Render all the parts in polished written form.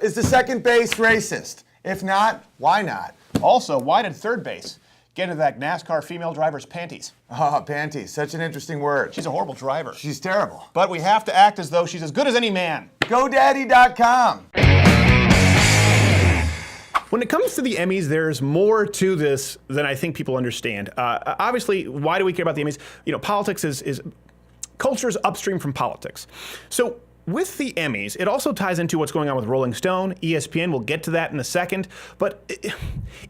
Is the second base racist? If not, why not? Also, why did third base get into that NASCAR female driver's panties? Oh, panties, such an interesting word. She's a horrible driver. She's terrible. But we have to act as though she's as good as any man. GoDaddy.com. When it comes to the Emmys, there's more to this than I think people understand. Obviously, why do we care about the Emmys? You know, politics is culture's upstream from politics. So with the Emmys, it also ties into what's going on with Rolling Stone, ESPN. We'll get to that in a second. But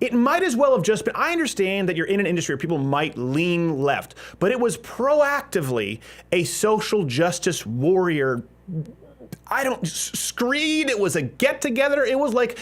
it might as well have just been, I understand that you're in an industry where people might lean left, but it was proactively a social justice warrior. Screed. It was a get-together. It was like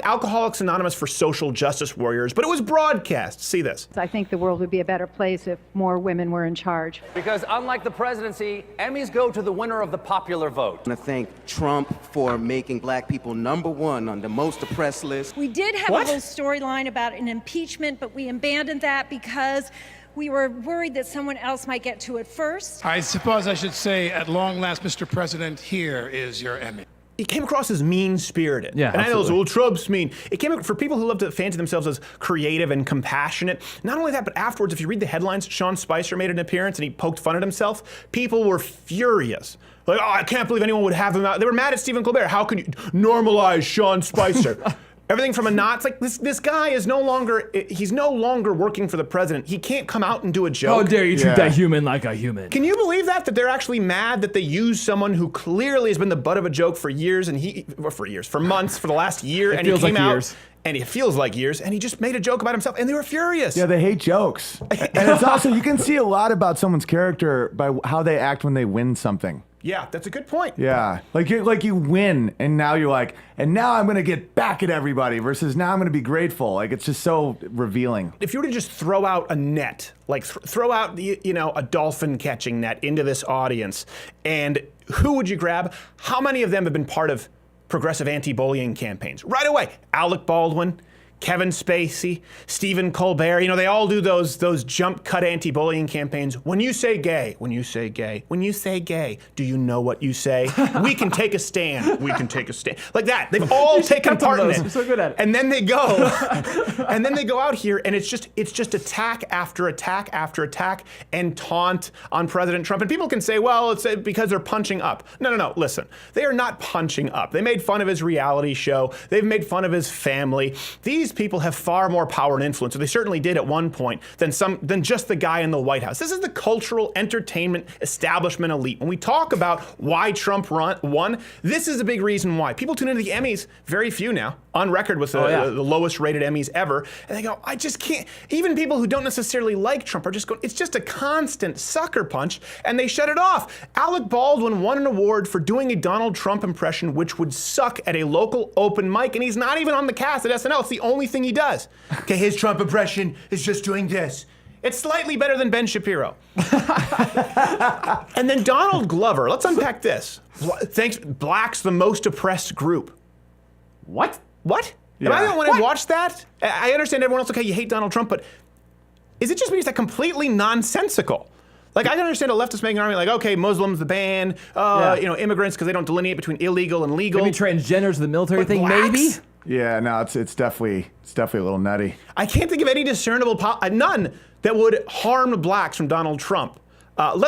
Alcoholics Anonymous for social justice warriors, but it was broadcast. See this. I think the world would be a better place if more women were in charge. Because unlike the presidency, Emmys go to the winner of the popular vote. I want to thank Trump for making black people #1 on the most oppressed list. We did have a little storyline about an impeachment, but we abandoned that because we were worried that someone else might get to it first. I suppose I should say, at long last, Mr. President, here is your Emmy. It came across as mean-spirited. Yeah, and I know absolutely. well, Trump's mean. It came for people who love to fancy themselves as creative and compassionate. Not only that, but afterwards, if you read the headlines, Sean Spicer made an appearance and he poked fun at himself. People were furious. Like, oh, I can't believe anyone would have him out. They were mad at Stephen Colbert. How can you normalize Sean Spicer? Everything from a knot. It's like this guy is he's no longer working for the president. He can't come out and do a joke. How dare you treat that human like a human? Can you believe that they're actually mad that they use someone who clearly has been the butt of a joke for years for months, for the last year, and he came out, and it feels like years, and he just made a joke about himself, and they were furious. Yeah, they hate jokes. And it's also, you can see a lot about someone's character by how they act when they win something. Yeah, that's a good point. Yeah, like you win, and now you're like, and now I'm gonna get back at everybody versus now I'm gonna be grateful. Like, it's just so revealing. If you were to just throw out a net, like throw out a dolphin catching net into this audience, and who would you grab? How many of them have been part of progressive anti-bullying campaigns? Right away, Alec Baldwin, Kevin Spacey, Stephen Colbert, they all do those jump cut anti-bullying campaigns. When you say gay, when you say gay, when you say gay, do you know what you say? We can take a stand. We can take a stand. Like that. They've all taken part in it. You're so good at it. And then they go, out here, and it's just attack after attack after attack and taunt on President Trump. And people can say, well, it's because they're punching up. No. Listen, they are not punching up. They made fun of his reality show. They've made fun of his family. These people have far more power and influence, or they certainly did at one point, than just the guy in the White House. This is the cultural entertainment establishment elite. When we talk about why Trump won, this is a big reason why. People tune into the Emmys, very few now, on record with the lowest rated Emmys ever, and they go, I just can't. Even people who don't necessarily like Trump are just going, it's just a constant sucker punch, and they shut it off. Alec Baldwin won an award for doing a Donald Trump impression which would suck at a local open mic, and he's not even on the cast at SNL. It's the only thing he does. Okay, his Trump impression is just doing this. It's slightly better than Ben Shapiro. And then Donald Glover, let's unpack this. Thanks, black's the most oppressed group. What? Yeah. Am I the only one who watched that? I understand everyone else, okay, you hate Donald Trump, but is it just me? Is that completely nonsensical? Like, I can understand a leftist making an argument like, okay, Muslims, the ban, immigrants, because they don't delineate between illegal and legal. Maybe transgenders, the military thing, blacks? maybe? Yeah, no, it's definitely a little nutty. I can't think of any discernible, none that would harm blacks from Donald Trump.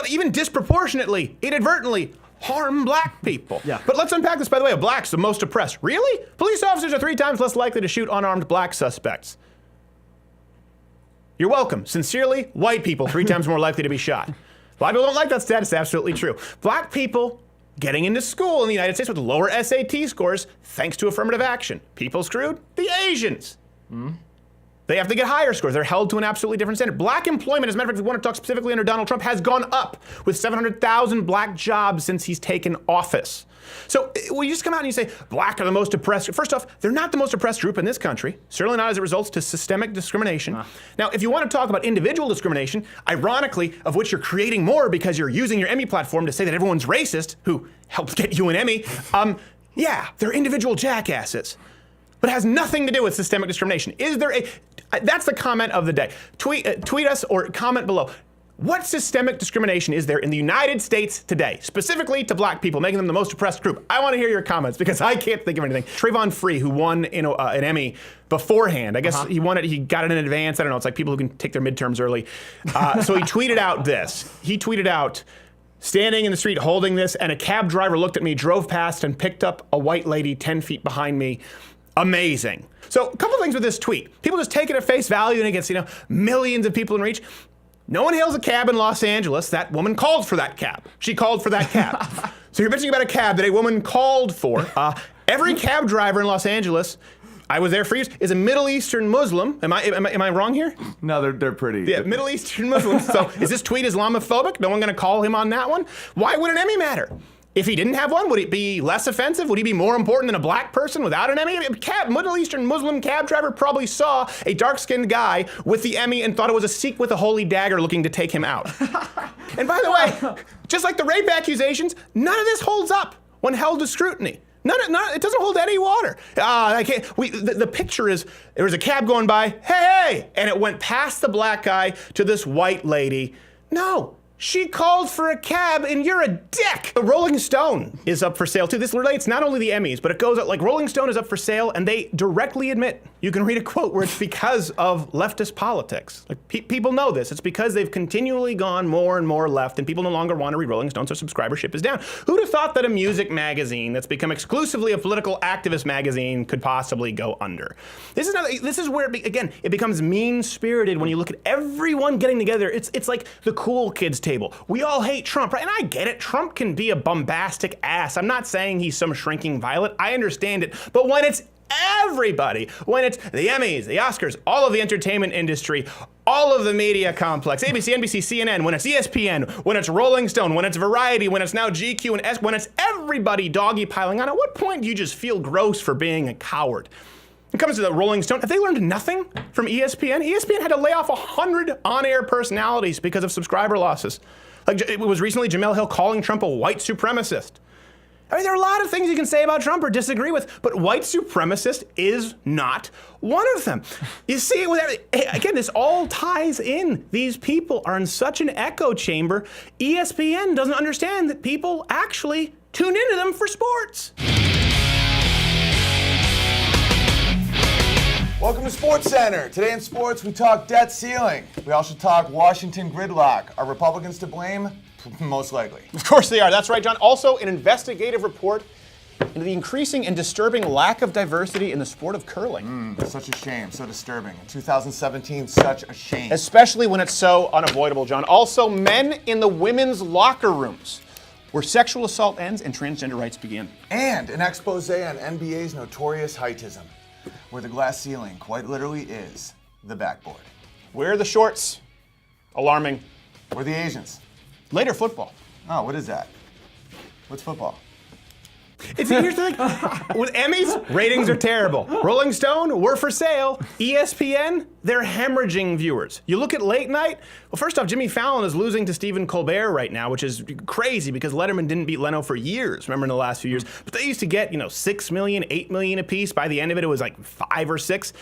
Even disproportionately, inadvertently, harm black people. Yeah. But let's unpack this, by the way. Blacks, the most oppressed. Really? Police officers are 3 times less likely to shoot unarmed black suspects. You're welcome. Sincerely, white people, 3 times more likely to be shot. Black people don't like that stat. It's absolutely true. Black people getting into school in the United States with lower SAT scores thanks to affirmative action. People screwed? The Asians. They have to get higher scores. They're held to an absolutely different standard. Black employment, as a matter of fact, if we want to talk specifically under Donald Trump, has gone up with 700,000 black jobs since he's taken office. So when you just come out and you say, black are the most oppressed, first off, they're not the most oppressed group in this country, certainly not as it results to systemic discrimination. Now, if you want to talk about individual discrimination, ironically, of which you're creating more because you're using your Emmy platform to say that everyone's racist, who helped get you an Emmy, yeah, they're individual jackasses. But it has nothing to do with systemic discrimination. Is there that's the comment of the day. Tweet us or comment below. What systemic discrimination is there in the United States today, specifically to black people, making them the most oppressed group? I want to hear your comments because I can't think of anything. Trayvon Free, who won an Emmy beforehand, I guess he won it, he got it in advance. I don't know, it's like people who can take their midterms early. So he tweeted out this. He tweeted out, standing in the street holding this, and a cab driver looked at me, drove past, and picked up a white lady 10 feet behind me. Amazing. So a couple things with this tweet. People just take it at face value and it gets, millions of people in reach. No one hails a cab in Los Angeles. That woman called for that cab. She called for that cab. So you're bitching about a cab that a woman called for. Every cab driver in Los Angeles, I was there for years, is a Middle Eastern Muslim. Am I wrong here? No, they're pretty. Yeah, Middle Eastern Muslims. So is this tweet Islamophobic? No one going to call him on that one? Why would an Emmy matter? If he didn't have one, would it be less offensive? Would he be more important than a black person without an Emmy? Middle Eastern Muslim cab driver probably saw a dark-skinned guy with the Emmy and thought it was a Sikh with a holy dagger looking to take him out. And by the way, just like the rape accusations, none of this holds up when held to scrutiny. It doesn't hold any water. The picture is, there was a cab going by, hey, and it went past the black guy to this white lady. No. She called for a cab and you're a dick. The Rolling Stone is up for sale too. This relates not only the Emmys, but it goes out like Rolling Stone is up for sale and they directly admit, you can read a quote where it's because of leftist politics. Like people know this. It's because they've continually gone more and more left and people no longer want to read Rolling Stone, so subscribership is down. Who'd have thought that a music magazine that's become exclusively a political activist magazine could possibly go under? This is where, again, it becomes mean-spirited when you look at everyone getting together. It's like the cool kids table. We all hate Trump, right? And I get it. Trump can be a bombastic ass. I'm not saying he's some shrinking violet. I understand it. But when it's everybody, when it's the Emmys, the Oscars, all of the entertainment industry, all of the media complex, ABC, NBC, CNN, when it's ESPN, when it's Rolling Stone, when it's Variety, when it's now GQ and when it's everybody doggy piling on, at what point do you just feel gross for being a coward? When it comes to the Rolling Stone, have they learned nothing from ESPN? ESPN had to lay off 100 on-air personalities because of subscriber losses. Like it was recently Jemele Hill calling Trump a white supremacist. I mean, there are a lot of things you can say about Trump or disagree with, but white supremacist is not one of them. You see, again, this all ties in. These people are in such an echo chamber. ESPN doesn't understand that people actually tune into them for sports. Welcome to Sports Center. Today in sports, we talk debt ceiling. We also talk Washington gridlock. Are Republicans to blame? Most likely. Of course they are. That's right, John. Also, an investigative report into the increasing and disturbing lack of diversity in the sport of curling. Such a shame. So disturbing. In 2017, such a shame. Especially when it's so unavoidable, John. Also, men in the women's locker rooms, where sexual assault ends and transgender rights begin. And an expose on NBA's notorious heightism, where the glass ceiling quite literally is the backboard. Where are the shorts? Alarming. Where are the Asians? Later, football. Oh, what is that? What's football? Here's the thing. With Emmys, ratings are terrible. Rolling Stone, we're for sale. ESPN, they're hemorrhaging viewers. You look at late night, well, first off, Jimmy Fallon is losing to Stephen Colbert right now, which is crazy because Letterman didn't beat Leno for years, remember in the last few years. But they used to get, 6 million, 8 million apiece. By the end of it, it was like 5 or 6.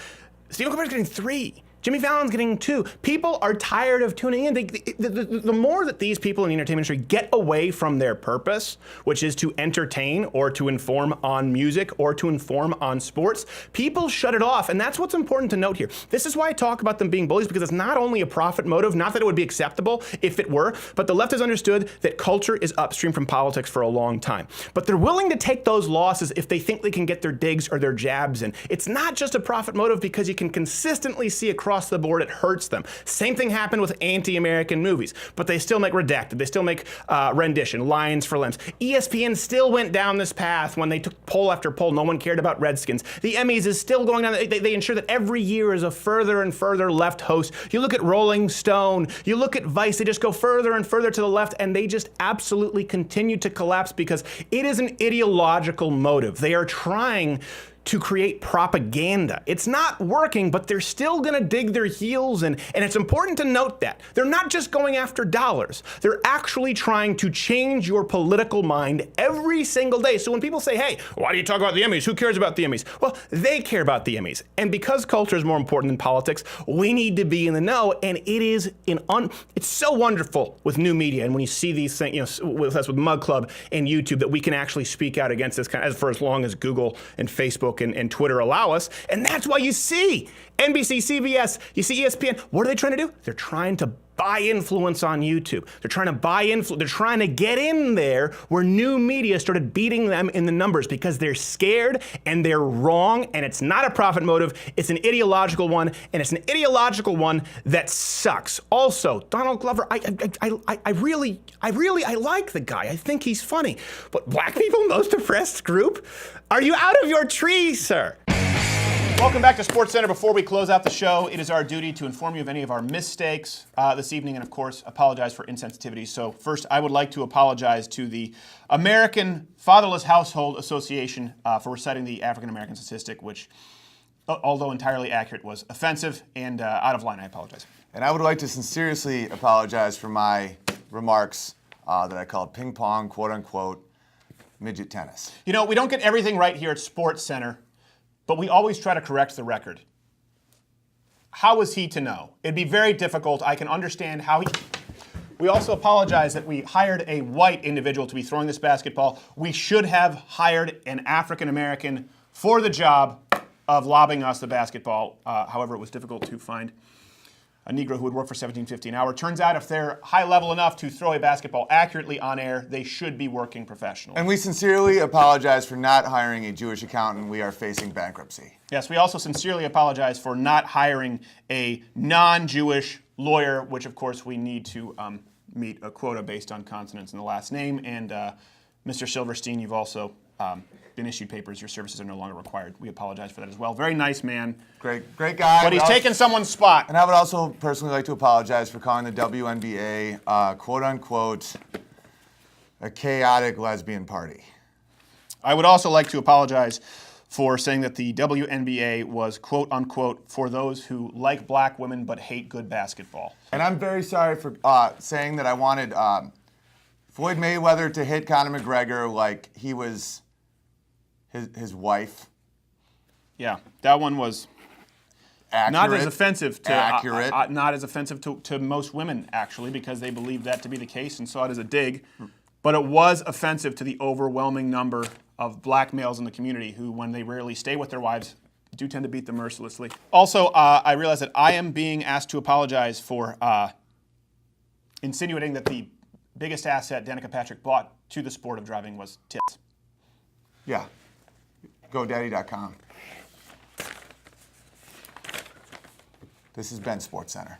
Stephen Colbert's getting 3. Jimmy Fallon's getting 2. People are tired of tuning in. The more that these people in the entertainment industry get away from their purpose, which is to entertain or to inform on music or to inform on sports, people shut it off. And that's what's important to note here. This is why I talk about them being bullies, because it's not only a profit motive, not that it would be acceptable if it were, but the left has understood that culture is upstream from politics for a long time. But they're willing to take those losses if they think they can get their digs or their jabs in. It's not just a profit motive because you can consistently see across the board it hurts them. Same thing happened with anti-American movies, but they still make Redacted, they still make Rendition, Lions for Limbs. ESPN still went down this path when they took poll after poll. No one cared about Redskins. The Emmys is still going down. They ensure that every year is a further and further left host. You look at Rolling Stone, you look at Vice, they just go further and further to the left, and they just absolutely continue to collapse because it is an ideological motive. They are trying to create propaganda. It's not working, but they're still going to dig their heels in. And it's important to note that. They're not just going after dollars. They're actually trying to change your political mind every single day. So when people say, hey, why do you talk about the Emmys? Who cares about the Emmys? Well, they care about the Emmys. And because culture is more important than politics, we need to be in the know. And it is it's so wonderful with new media. And when you see these things, with us with Mug Club and YouTube, that we can actually speak out against this for as long as Google and Facebook and Twitter allow us. And that's why you see NBC, CBS, you see ESPN. What are they trying to do? They're trying to buy influence on YouTube. They're trying to buy influence. They're trying to get in there where new media started beating them in the numbers because they're scared and they're wrong, and it's not a profit motive. It's an ideological one, and it's an ideological one that sucks. Also, Donald Glover, I really like the guy. I think he's funny. But black people, most oppressed group? Are you out of your tree, sir? Welcome back to SportsCenter. Before we close out the show, it is our duty to inform you of any of our mistakes this evening and, of course, apologize for insensitivity. So first, I would like to apologize to the American Fatherless Household Association for reciting the African-American statistic, which, although entirely accurate, was offensive and out of line. I apologize. And I would like to sincerely apologize for my remarks that I called ping pong, quote unquote, midget tennis. You know, we don't get everything right here at SportsCenter, but we always try to correct the record. How was he to know? It'd be very difficult. I can understand how he... We also apologize that we hired a white individual to be throwing this basketball. We should have hired an African American for the job of lobbing us the basketball. However, it was difficult to find a Negro who would work for $17.50 an hour. Turns out if they're high level enough to throw a basketball accurately on air, they should be working professionally. And we sincerely apologize for not hiring a Jewish accountant. We are facing bankruptcy. Yes, we also sincerely apologize for not hiring a non-Jewish lawyer, which of course we need to meet a quota based on consonants in the last name. And Mr. Silverstein, you've also been issued papers. Your services are no longer required. We apologize for that as well. Very nice man. Great guy. But he's taken someone's spot. And I would also personally like to apologize for calling the WNBA, quote unquote, a chaotic lesbian party. I would also like to apologize for saying that the WNBA was, quote unquote, for those who like black women but hate good basketball. And I'm very sorry for saying that I wanted Floyd Mayweather to hit Conor McGregor like he was his wife. Yeah, that one was accurate, not as offensive to accurate. Not as offensive to most women, actually, because they believed that to be the case and saw it as a dig. But it was offensive to the overwhelming number of black males in the community who, when they rarely stay with their wives, do tend to beat them mercilessly. Also, I realize that I am being asked to apologize for insinuating that the biggest asset Danica Patrick bought to the sport of driving was tits. Yeah. GoDaddy.com. This has been SportsCenter.